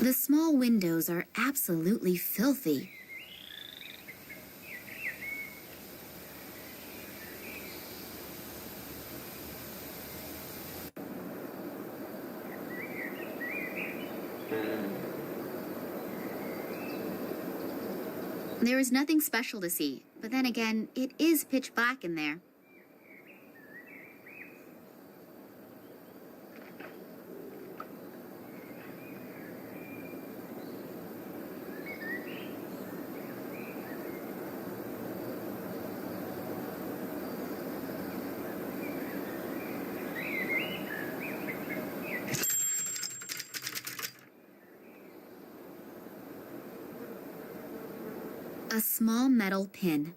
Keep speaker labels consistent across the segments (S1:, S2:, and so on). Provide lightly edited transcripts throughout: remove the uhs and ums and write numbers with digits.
S1: The small windows are absolutely filthy. There is nothing special to see, but then again, it is pitch black in there. A small metal pin.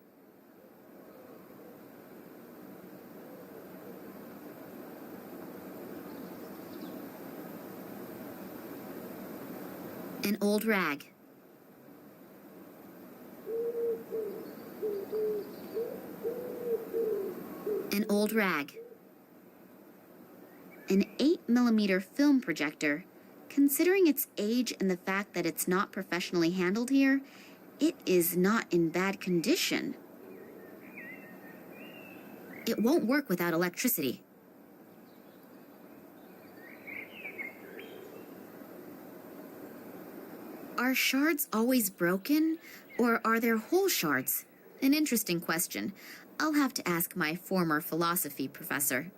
S1: An old rag. An old rag. An 8mm film projector. Considering its age and the fact that it's not professionally handled here, it is not in bad condition. It won't work without electricity. Are shards always broken, or are there whole shards? An interesting question. I'll have to ask my former philosophy professor.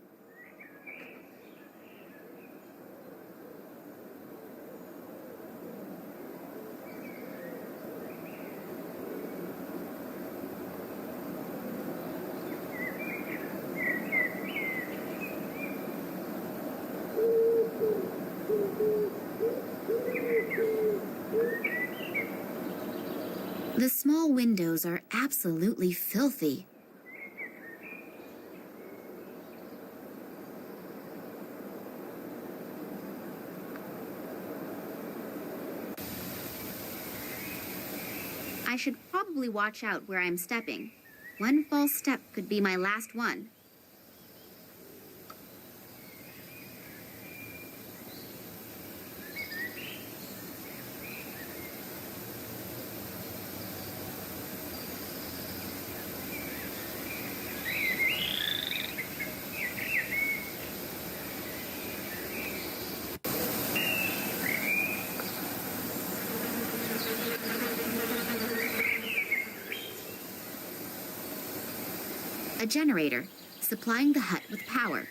S1: The small windows are absolutely filthy. I should probably watch out where I'm stepping. One false step could be my last one. A generator, supplying the hut with power.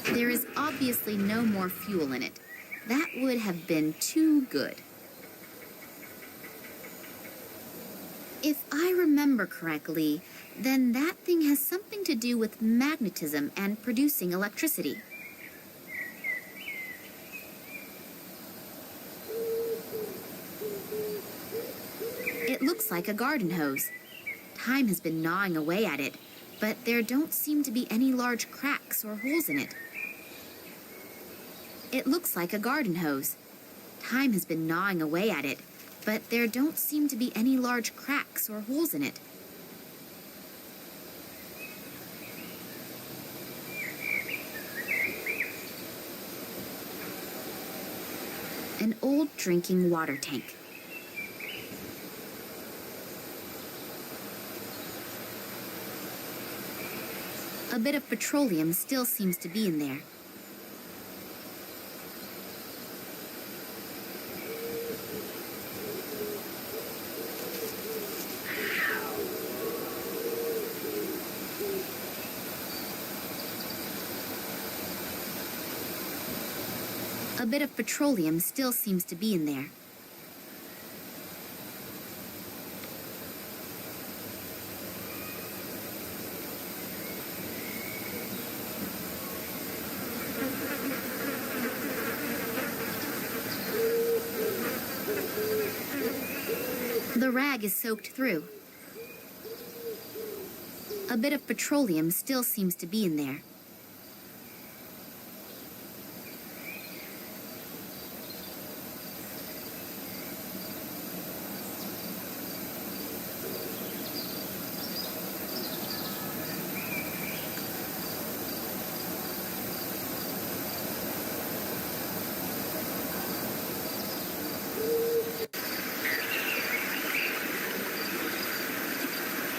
S1: There is obviously no more fuel in it. That would have been too good. If I remember correctly, then that thing has something to do with magnetism and producing electricity. It looks like a garden hose. Time has been gnawing away at it, but there don't seem to be any large cracks or holes in it. It looks like a garden hose. Time has been gnawing away at it, but there don't seem to be any large cracks or holes in it. An old drinking water tank. A bit of petroleum still seems to be in there. A bit of petroleum still seems to be in there. The rag is soaked through. A bit of petroleum still seems to be in there.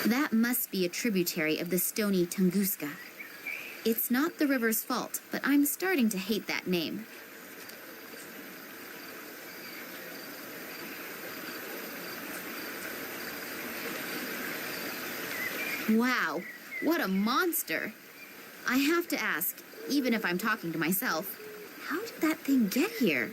S1: That must be a tributary of the stony Tunguska. It's not the river's fault, but I'm starting to hate that name. Wow, what a monster! I have to ask, even if I'm talking to myself, how did that thing get here?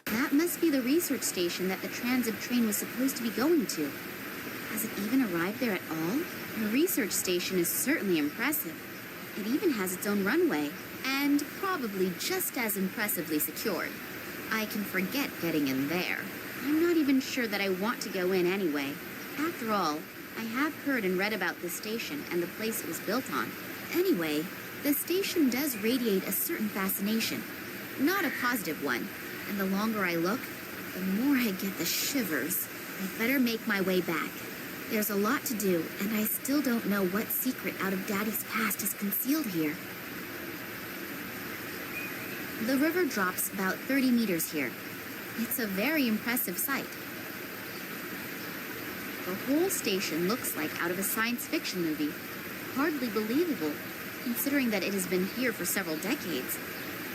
S1: That must be the research station that the transit train was supposed to be going to. Has it even arrived there at all? The research station is certainly impressive. It even has its own runway, and probably just as impressively secured. I can forget getting in there. I'm not even sure that I want to go in anyway. After all, I have heard and read about this station and the place it was built on. Anyway, the station does radiate a certain fascination. Not a positive one, and the longer I look, the more I get the shivers. I'd better make my way back. There's a lot to do, and I still don't know what secret out of Daddy's past is concealed here. The river drops about 30 meters here. It's a very impressive sight. The whole station looks like out of a science fiction movie. Hardly believable, considering that it has been here for several decades.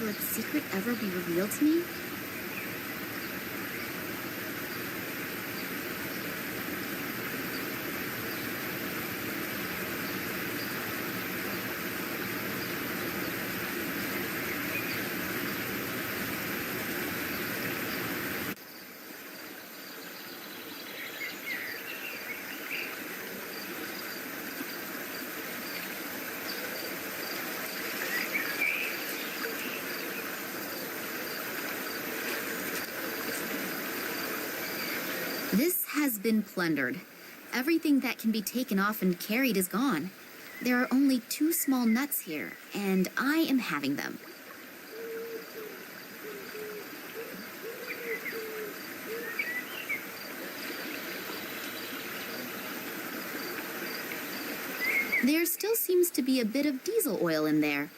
S1: Will its secret ever be revealed to me? This has been plundered. Everything that can be taken off and carried is gone. There are only 2 small nuts here, and I am having them. There still seems to be a bit of diesel oil in there.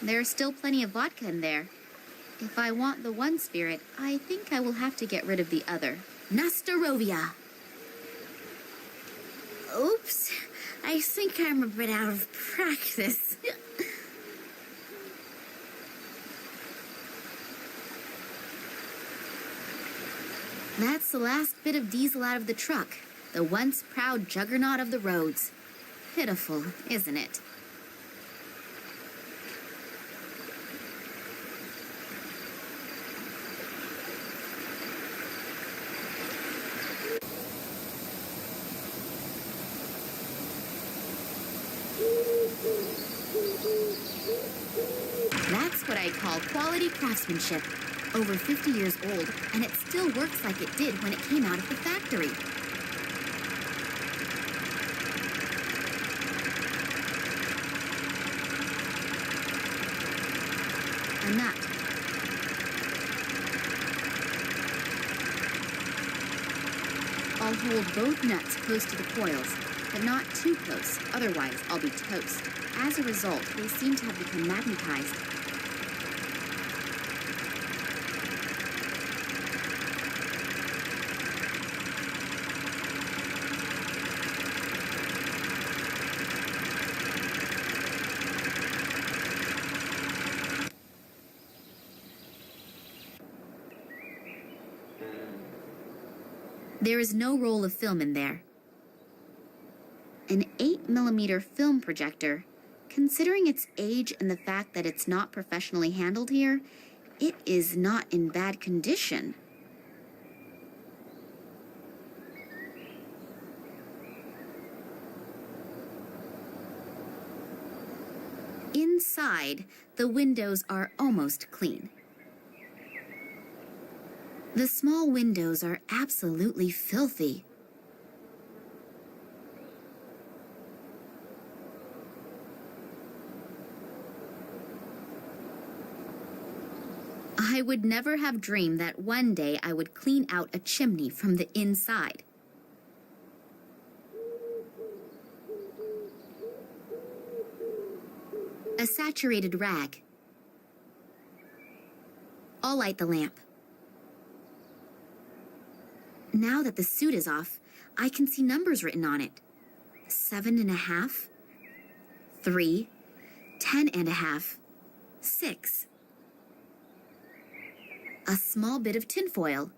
S1: There's still plenty of vodka in there. If I want the one spirit, I think I will have to get rid of the other. Nastarovia! Oops, I think I'm a bit out of practice. That's the last bit of diesel out of the truck, the once proud juggernaut of the roads. Pitiful, isn't it? That's what I call quality craftsmanship. Over 50 years old, and it still works like it did when it came out of the factory. A nut. I'll hold both nuts close to the coils, but not too close, otherwise I'll be toast. As a result, they seem to have become magnetized. There is no roll of film in there. An 8mm film projector. Considering its age and the fact that it's not professionally handled here, it is not in bad condition. Inside, the windows are almost clean. The small windows are absolutely filthy. I would never have dreamed that one day I would clean out a chimney from the inside. A saturated rag. I'll light the lamp. Now that the suit is off, I can see numbers written on it. 7.5, 3, 10.5, 6. A small bit of tinfoil.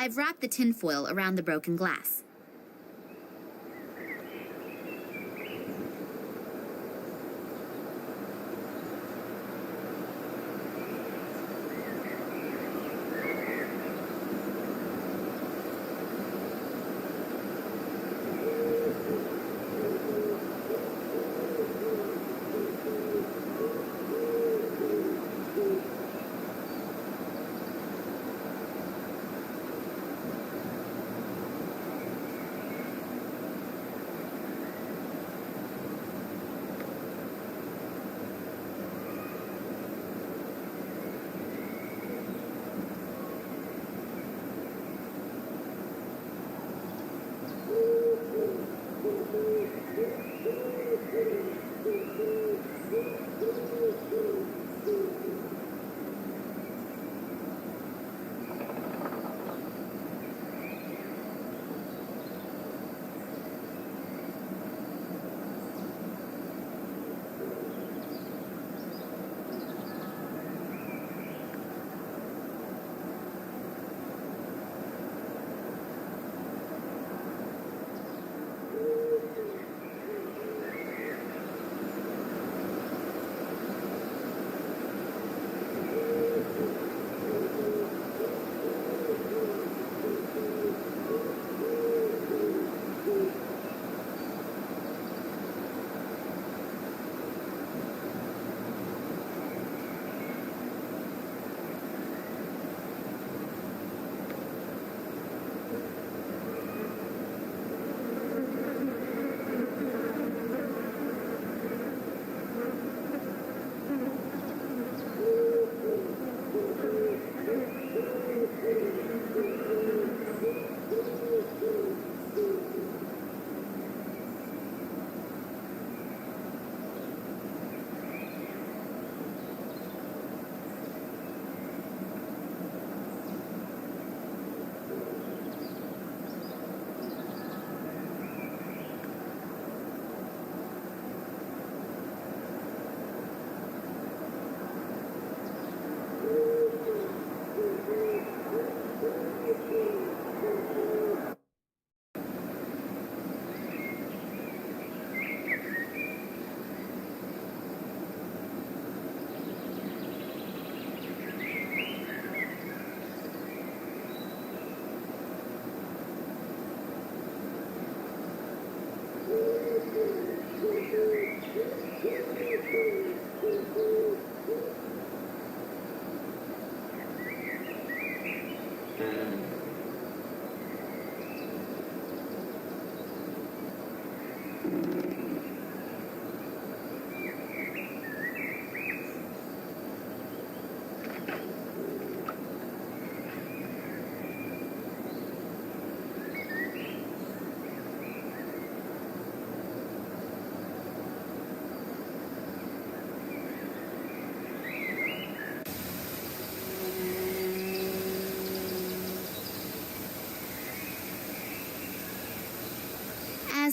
S1: I've wrapped the tinfoil around the broken glass.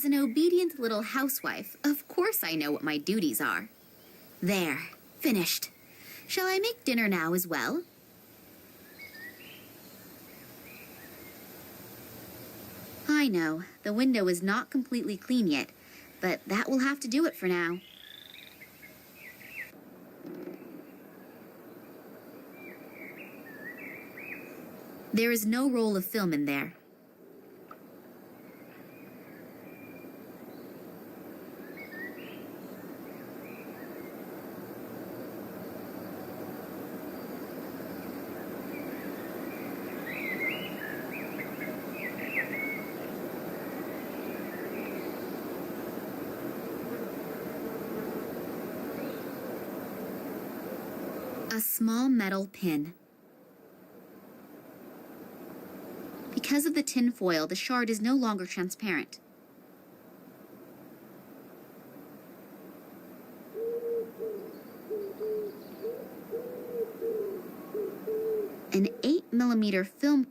S1: As an obedient little housewife, of course I know what my duties are. There, finished. Shall I make dinner now as well? I know, the window is not completely clean yet, but that will have to do it for now. There is no roll of film in there. A small metal pin. Because of the tin foil, the shard is no longer transparent. An 8mm film.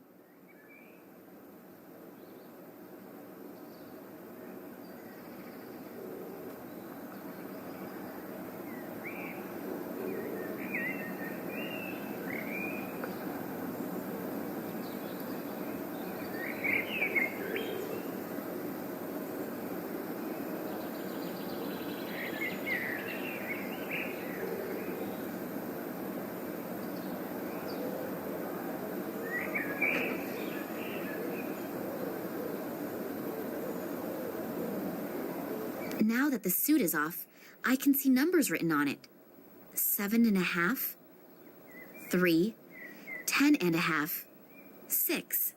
S1: Now that the suit is off, I can see numbers written on it. 7.5, 3, 10.5, 6.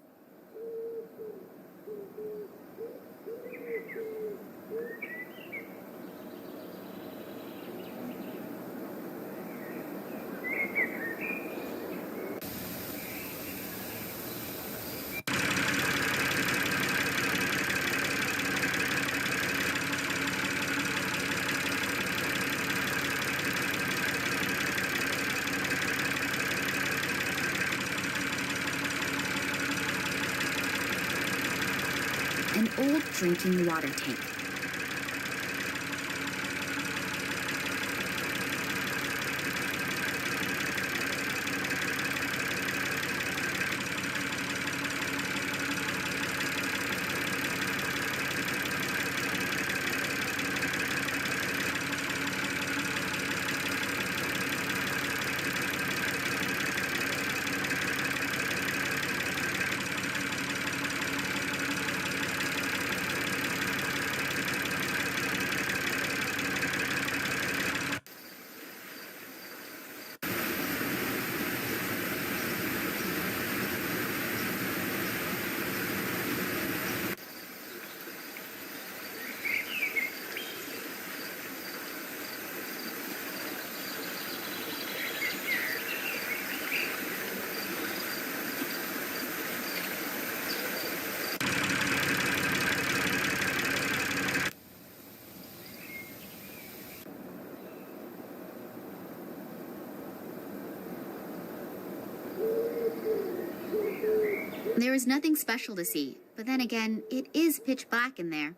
S1: An old drinking water tank. There is nothing special to see, but then again, it is pitch black in there.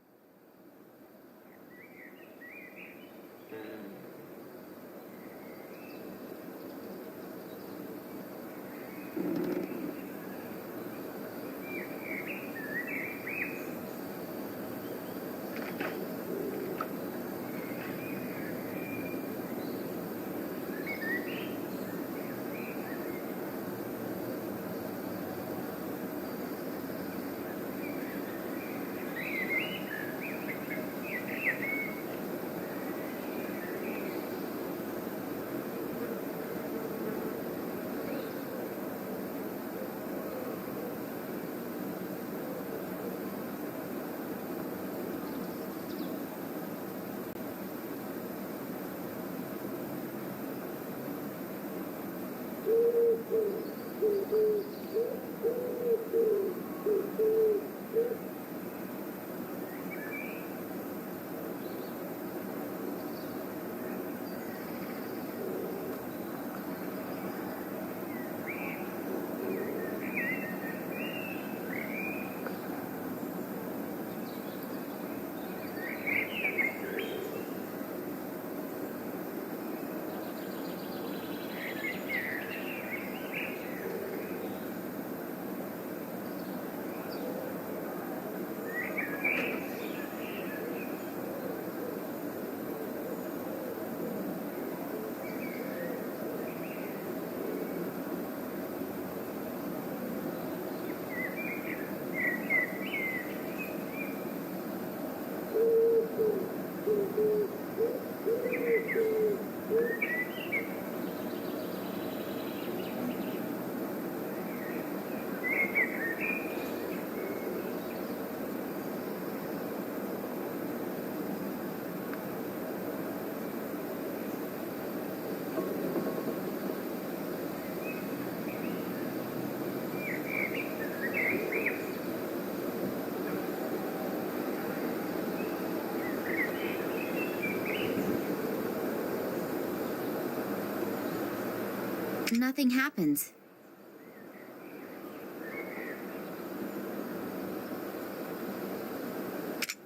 S1: Nothing happens.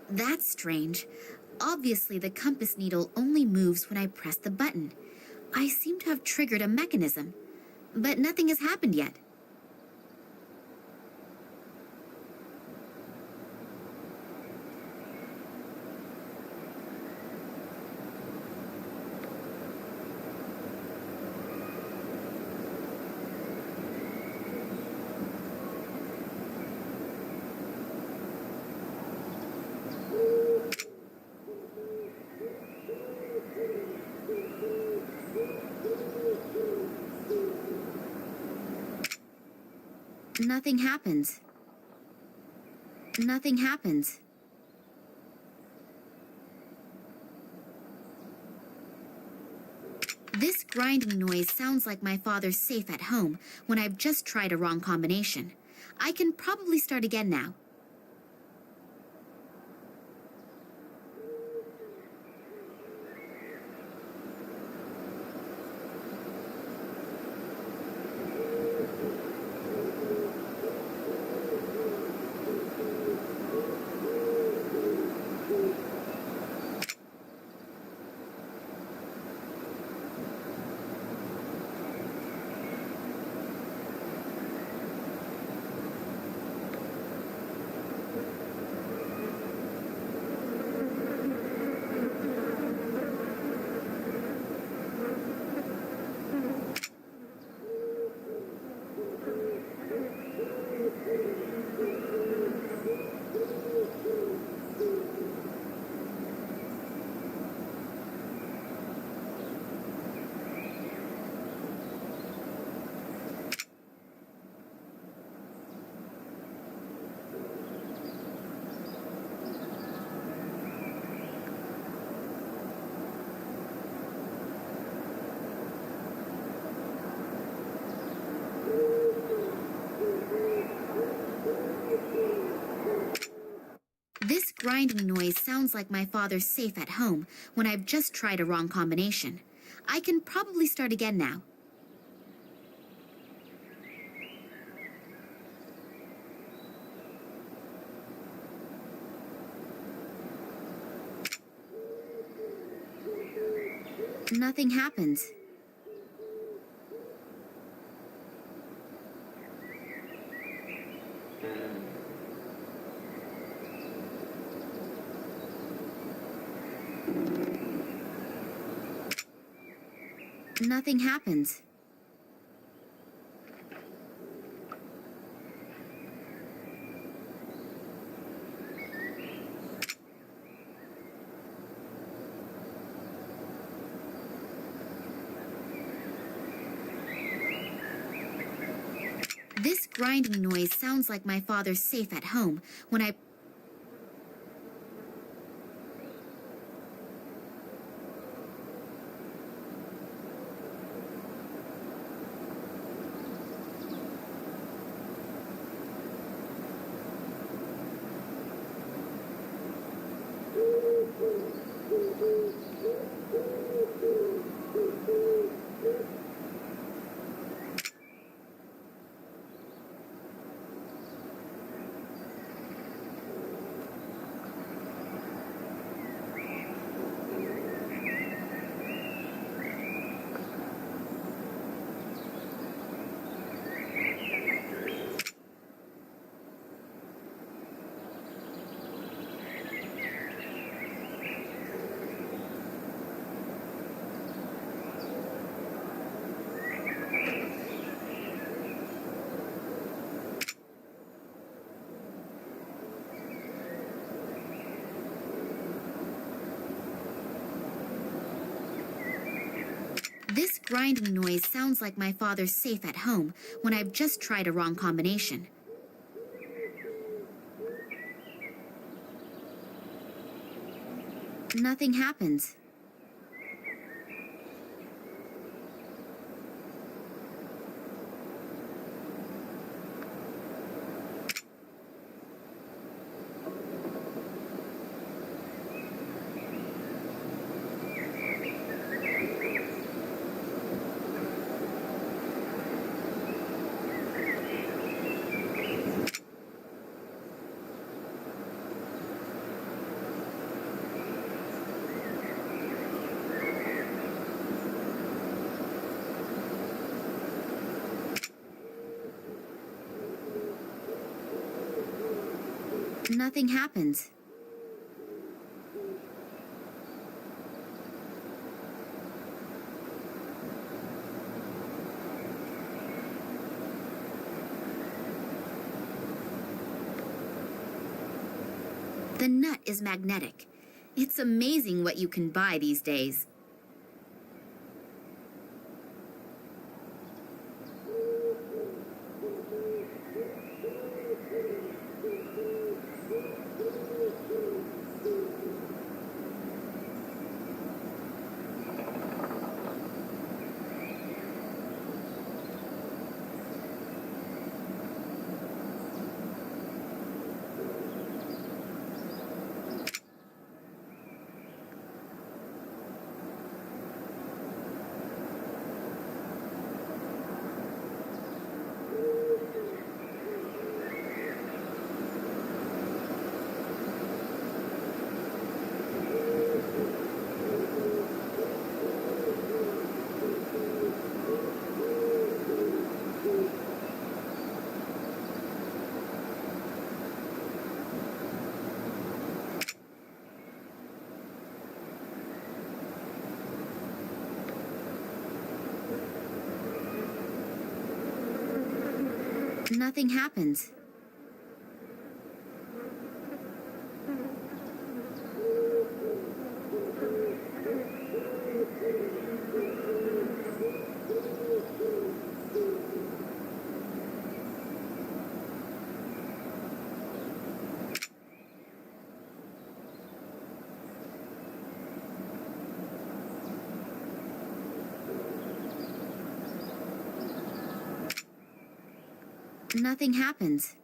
S1: That's strange. Obviously, the compass needle only moves when I press the button. I seem to have triggered a mechanism, but nothing has happened yet. Nothing happens. Nothing happens. This grinding noise sounds like my father's safe at home when I've just tried a wrong combination. I can probably start again now. This grinding noise sounds like my father's safe at home when I've just tried a wrong combination. I can probably start again now. Nothing happens. Nothing happens. This grinding noise sounds like my father's safe at home when I... This grinding noise sounds like my father's safe at home when I've just tried a wrong combination. Nothing happens. Nothing happens. The nut is magnetic. It's amazing what you can buy these days. Nothing happens. Nothing happens.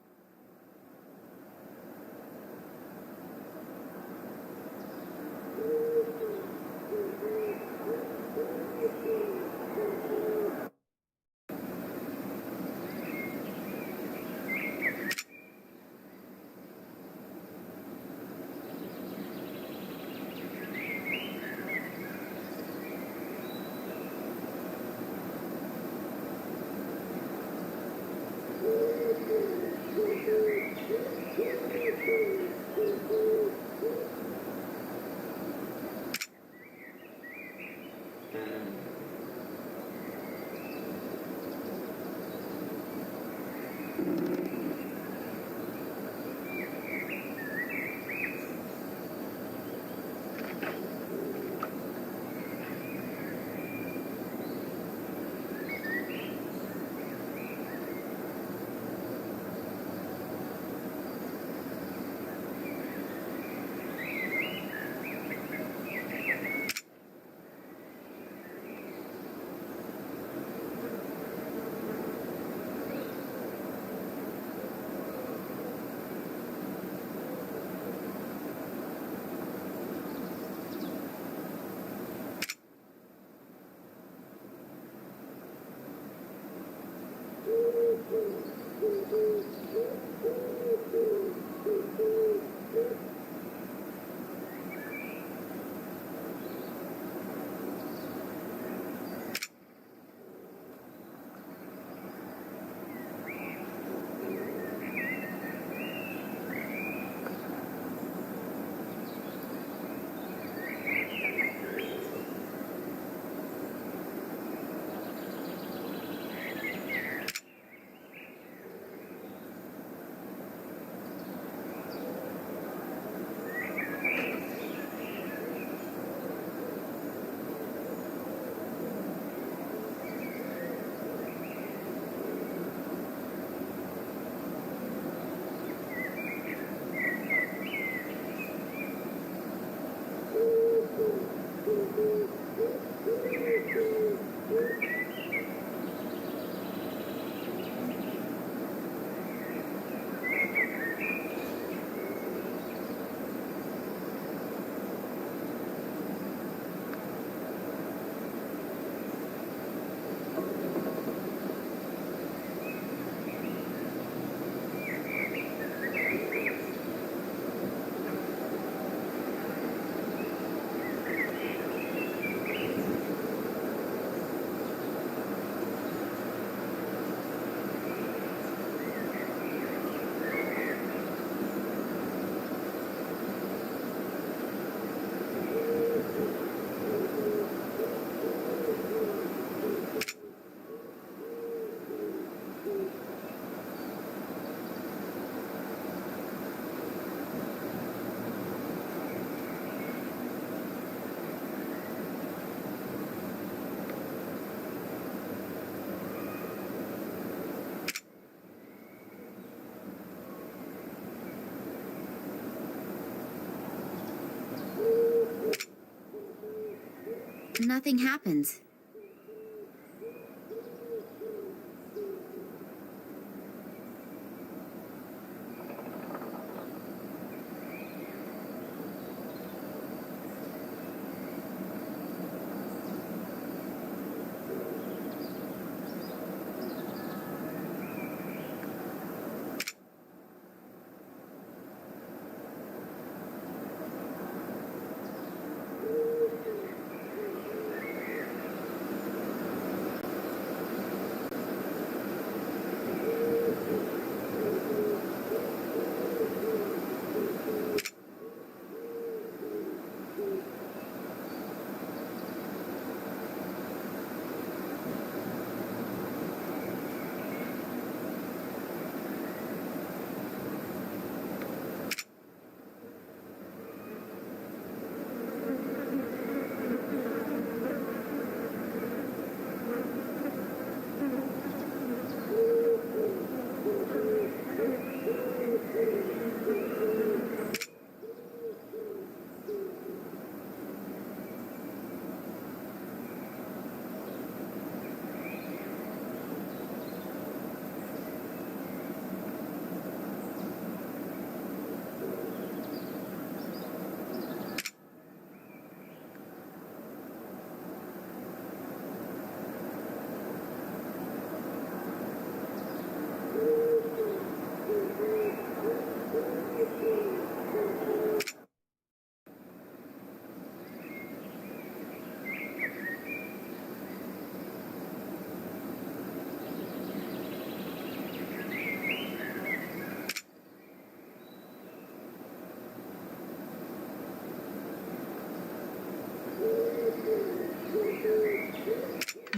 S1: Nothing happens.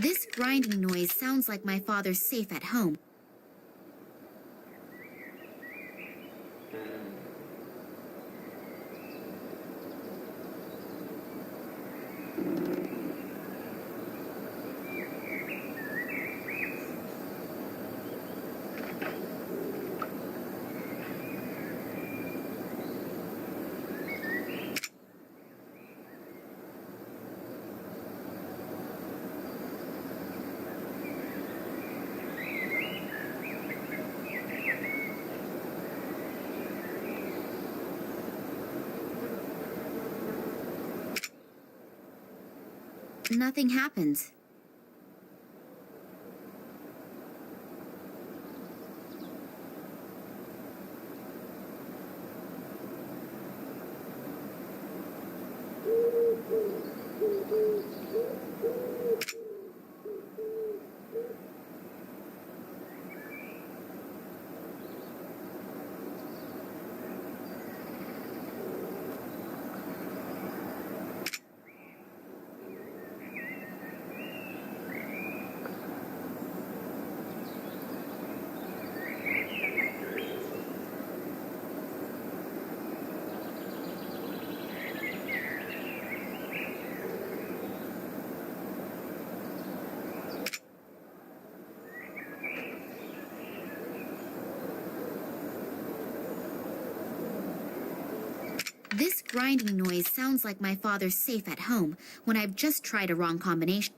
S1: This grinding noise sounds like my father's safe at home. Nothing happens. This grinding noise sounds like my father's safe at home when I've just tried a wrong combination.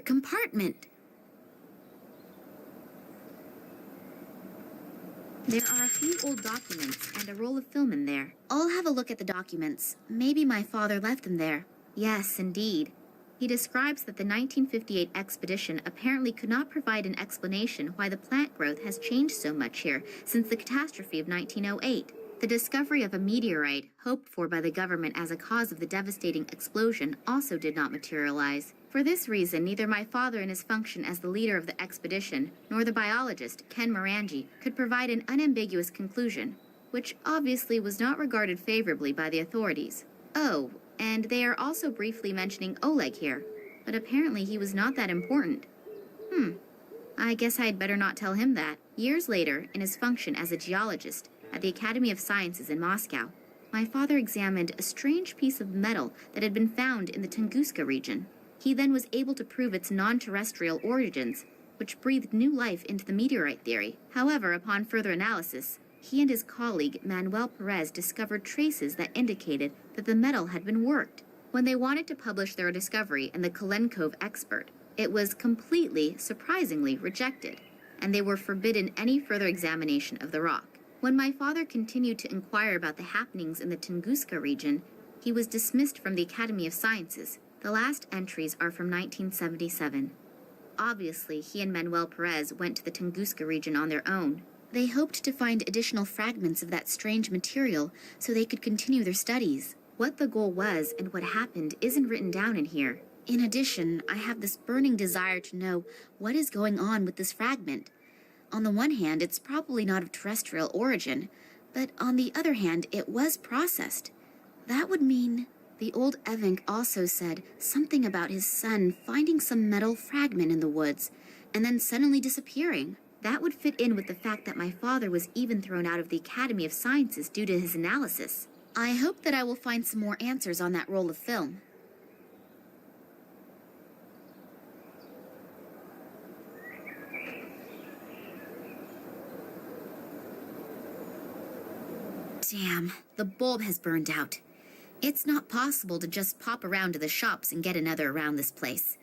S1: compartment. There are a few old documents and a roll of film in there. I'll have a look at the documents. Maybe my father left them there. Yes, indeed. He describes that the 1958 expedition apparently could not provide an explanation why the plant growth has changed so much here since the catastrophe of 1908. The discovery of a meteorite, hoped for by the government as a cause of the devastating explosion, also did not materialize. For this reason, neither my father in his function as the leader of the expedition, nor the biologist, Ken Morangi, could provide an unambiguous conclusion, which obviously was not regarded favorably by the authorities. Oh, and they are also briefly mentioning Oleg here, but apparently he was not that important. I guess I'd better not tell him that. Years later, in his function as a geologist at the Academy of Sciences in Moscow, my father examined a strange piece of metal that had been found in the Tunguska region. He then was able to prove its non-terrestrial origins, which breathed new life into the meteorite theory. However, upon further analysis, he and his colleague Manuel Perez discovered traces that indicated that the metal had been worked. When they wanted to publish their discovery in the Kalenkov Expert, it was completely, surprisingly, rejected, and they were forbidden any further examination of the rock. When my father continued to inquire about the happenings in the Tunguska region, he was dismissed from the Academy of Sciences. The last entries are from 1977. Obviously, he and Manuel Perez went to the Tunguska region on their own. They hoped to find additional fragments of that strange material so they could continue their studies. What the goal was and what happened isn't written down in here. In addition, I have this burning desire to know what is going on with this fragment. On the one hand, it's probably not of terrestrial origin, but on the other hand, it was processed. That would mean... The old Evink also said something about his son finding some metal fragment in the woods and then suddenly disappearing. That would fit in with the fact that my father was even thrown out of the Academy of Sciences due to his analysis. I hope that I will find some more answers on that roll of film. Damn, the bulb has burned out. It's not possible to just pop around to the shops and get another around this place.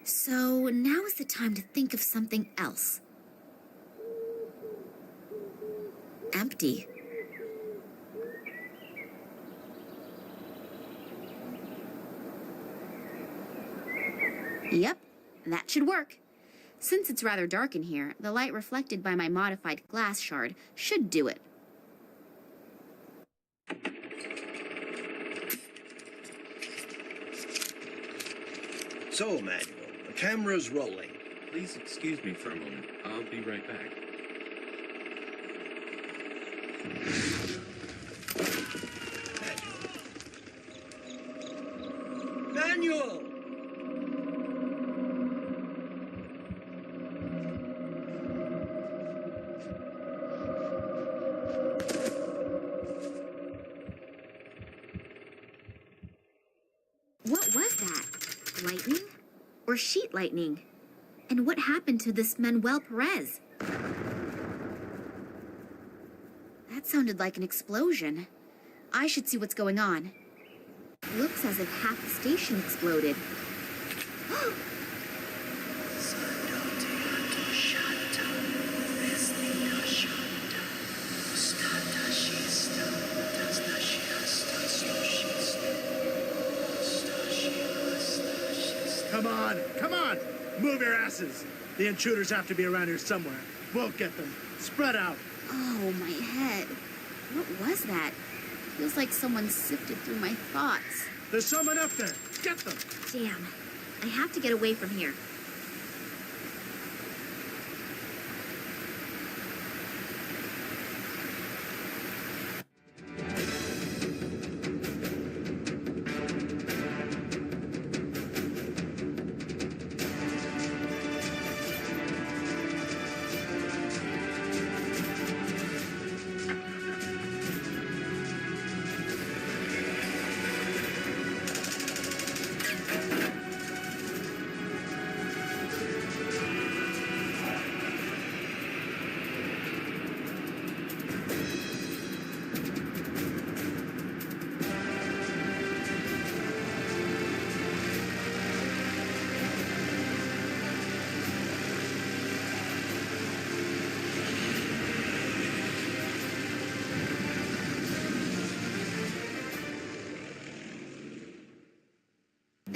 S1: So now is the time to think of something else. Empty. Yep, that should work. Since it's rather dark in here, the light reflected by my modified glass shard should do it.
S2: So, Manuel, the camera's rolling.
S3: Please excuse me for a moment. I'll be right back.
S2: Manuel!
S1: What was that? Lightning? Or sheet lightning? And what happened to this Manuel Perez? That sounded like an explosion. I should see what's going on. Looks as if half the station exploded.
S4: Come on! Move your asses! The intruders have to be around here somewhere. We'll get them. Spread out.
S1: Oh, my head. What was that? Feels like someone sifted through my thoughts.
S4: There's someone up there. Get them.
S1: Damn. I have to get away from here.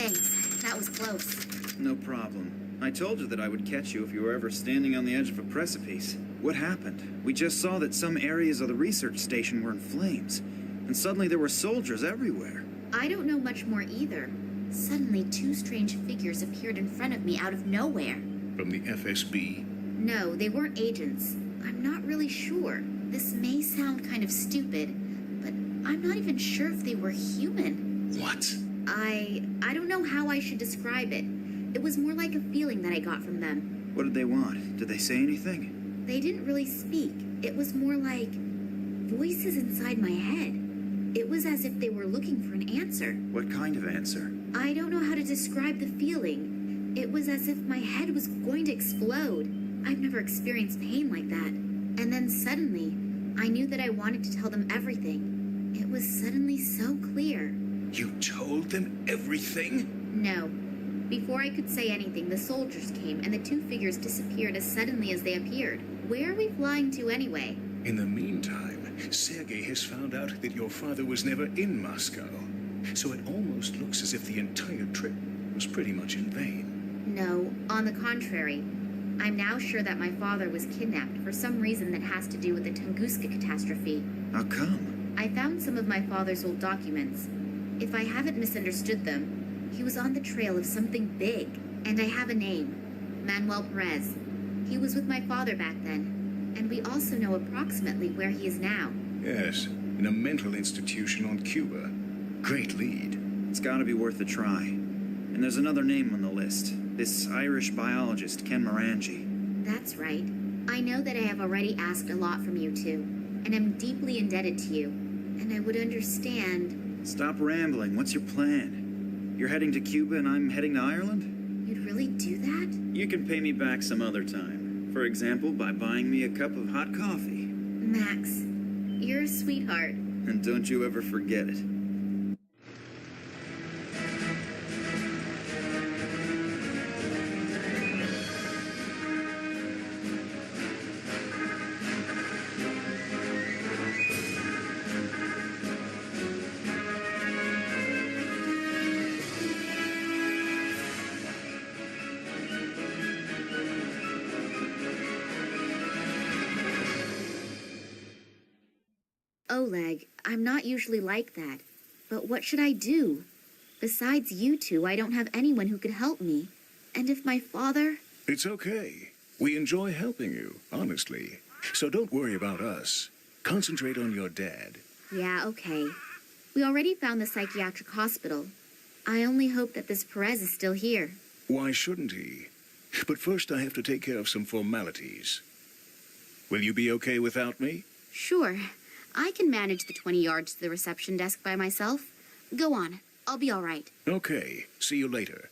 S1: Thanks. That was close.
S5: No problem. I told you that I would catch you if you were ever standing on the edge of a precipice. What happened? We just saw that some areas of the research station were in flames, and suddenly there were soldiers everywhere.
S1: I don't know much more either. Suddenly, two strange figures appeared in front of me out of nowhere.
S6: From the FSB?
S1: No, they weren't agents. I'm not really sure. This may sound kind of stupid, but I'm not even sure if they were human.
S6: What?
S1: I don't know how I should describe it. It was more like a feeling that I got from them.
S5: What did they want? Did they say anything?
S1: They didn't really speak. It was more like voices inside my head. It was as if they were looking for an answer.
S5: What kind of answer?
S1: I don't know how to describe the feeling. It was as if my head was going to explode. I've never experienced pain like that. And then suddenly, I knew that I wanted to tell them everything. It was suddenly so clear.
S6: You told them everything?
S1: No. Before I could say anything, the soldiers came, and the two figures disappeared as suddenly as they appeared. Where are we flying to anyway?
S6: In the meantime, Sergei has found out that your father was never in Moscow. So it almost looks as if the entire trip was pretty much in vain.
S1: No, on the contrary. I'm now sure that my father was kidnapped for some reason that has to do with the Tunguska catastrophe.
S5: How come?
S1: I found some of my father's old documents. If I haven't misunderstood them, he was on the trail of something big, and I have a name, Manuel Perez. He was with my father back then, and we also know approximately where he is now.
S6: Yes, in a mental institution on Cuba. Great lead.
S5: It's gotta be worth a try. And there's another name on the list. This Irish biologist, Ken Morangi.
S1: That's right. I know that I have already asked a lot from you two, and I'm deeply indebted to you. And I would understand...
S5: Stop rambling. What's your plan? You're heading to Cuba and I'm heading to Ireland?
S1: You'd really do that?
S5: You can pay me back some other time. For example, by buying me a cup of hot coffee.
S1: Max, you're a sweetheart.
S5: And don't you ever forget it.
S1: Oleg, I'm not usually like that. But what should I do? Besides you two, I don't have anyone who could help me. And if my father...
S6: It's okay. We enjoy helping you, honestly. So don't worry about us. Concentrate on your dad.
S1: Yeah, okay. We already found the psychiatric hospital. I only hope that this Perez is still here.
S6: Why shouldn't he? But first I have to take care of some formalities. Will you be okay without me?
S1: Sure. I can manage the 20 yards to the reception desk by myself. Go on. I'll be all right.
S6: Okay. See you later.